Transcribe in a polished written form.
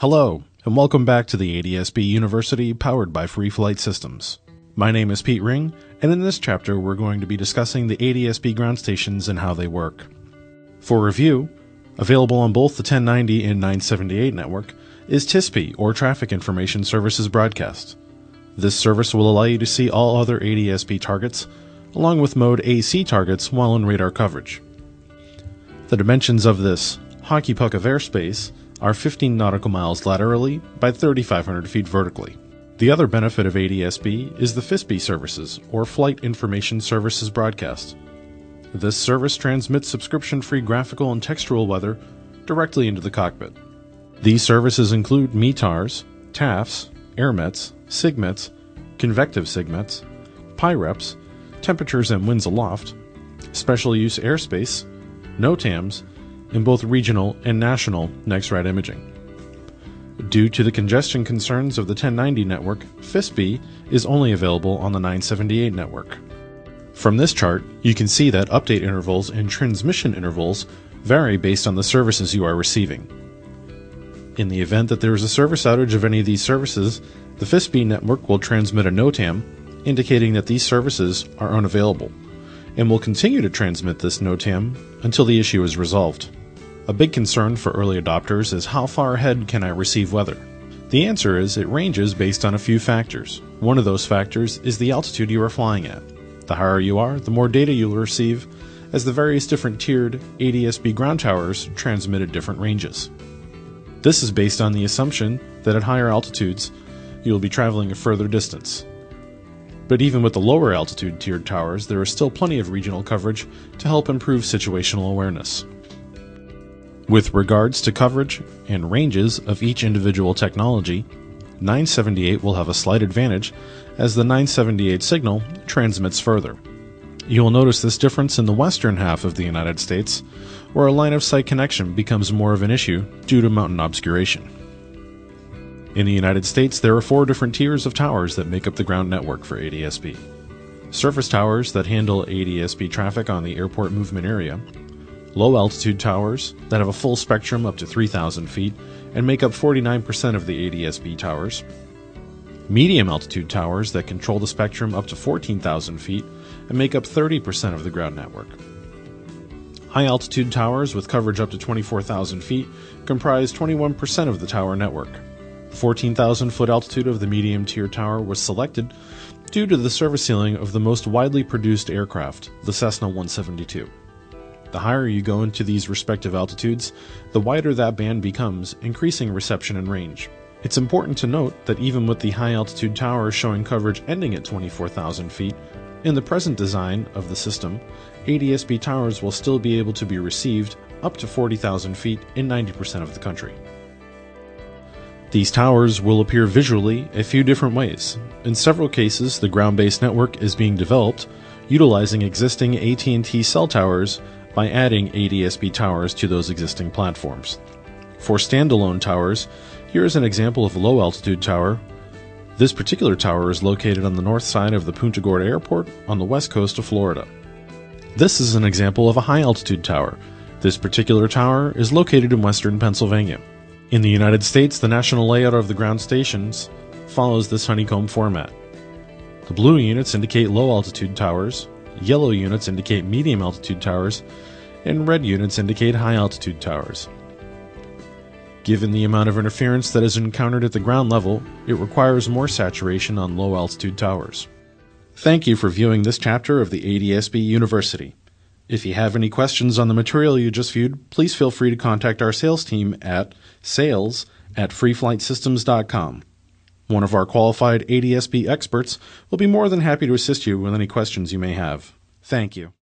Hello, and welcome back to the ADSB University powered by FreeFlight Systems. My name is Pete Ring, and in this chapter we're going to be discussing the ADSB ground stations and how they work. For review, available on both the 1090 and 978 network, is TISP, or Traffic Information Services Broadcast. This service will allow you to see all other ADSB targets, along with Mode AC targets while in radar coverage. The dimensions of this hockey puck of airspace are 15 nautical miles laterally by 3,500 feet vertically. The other benefit of ADSB is the FISB services, or Flight Information Services Broadcast. This service transmits subscription-free graphical and textual weather directly into the cockpit. These services include METARs, TAFs, AirMets, SIGMETs, convective SIGMETs, PIREPs, temperatures and winds aloft, special use airspace, NOTAMs, and both regional and national next-rad imaging. Due to the congestion concerns of the 1090 network, FISB is only available on the 978 network. From this chart, you can see that update intervals and transmission intervals vary based on the services you are receiving. In the event that there is a service outage of any of these services, the FISB network will transmit a NOTAM indicating that these services are unavailable, and will continue to transmit this NOTAM until the issue is resolved. A big concern for early adopters is how far ahead can I receive weather? The answer is it ranges based on a few factors. One of those factors is the altitude you are flying at. The higher you are, the more data you'll receive, as the various different tiered ADSB ground towers transmit at different ranges. This is based on the assumption that at higher altitudes, you'll be traveling a further distance. But even with the lower altitude tiered towers, there is still plenty of regional coverage to help improve situational awareness. With regards to coverage and ranges of each individual technology, 978 will have a slight advantage as the 978 signal transmits further. You will notice this difference in the western half of the United States, where a line-of-sight connection becomes more of an issue due to mountain obscuration. In the United States, there are 4 different tiers of towers that make up the ground network for ADSB. Surface towers that handle ADSB traffic on the airport movement area, low-altitude towers that have a full spectrum up to 3,000 feet and make up 49% of the ADSB towers, medium-altitude towers that control the spectrum up to 14,000 feet and make up 30% of the ground network. High-altitude towers with coverage up to 24,000 feet comprise 21% of the tower network. The 14,000-foot altitude of the medium-tier tower was selected due to the service ceiling of the most widely produced aircraft, the Cessna 172. The higher you go into these respective altitudes, the wider that band becomes, increasing reception and range. It's important to note that even with the high-altitude tower showing coverage ending at 24,000 feet, in the present design of the system, ADSB towers will still be able to be received up to 40,000 feet in 90% of the country. These towers will appear visually a few different ways. In several cases, the ground-based network is being developed utilizing existing AT&T cell towers by adding ADSB towers to those existing platforms. For standalone towers, here is an example of a low-altitude tower. This particular tower is located on the north side of the Punta Gorda Airport on the west coast of Florida. This is an example of a high-altitude tower. This particular tower is located in western Pennsylvania. In the United States, the national layout of the ground stations follows this honeycomb format. The blue units indicate low-altitude towers, yellow units indicate medium-altitude towers, and red units indicate high-altitude towers. Given the amount of interference that is encountered at the ground level, it requires more saturation on low-altitude towers. Thank you for viewing this chapter of the ADSB University. If you have any questions on the material you just viewed, please feel free to contact our sales team at sales@freeflightsystems.com. One of our qualified ADSB experts will be more than happy to assist you with any questions you may have. Thank you.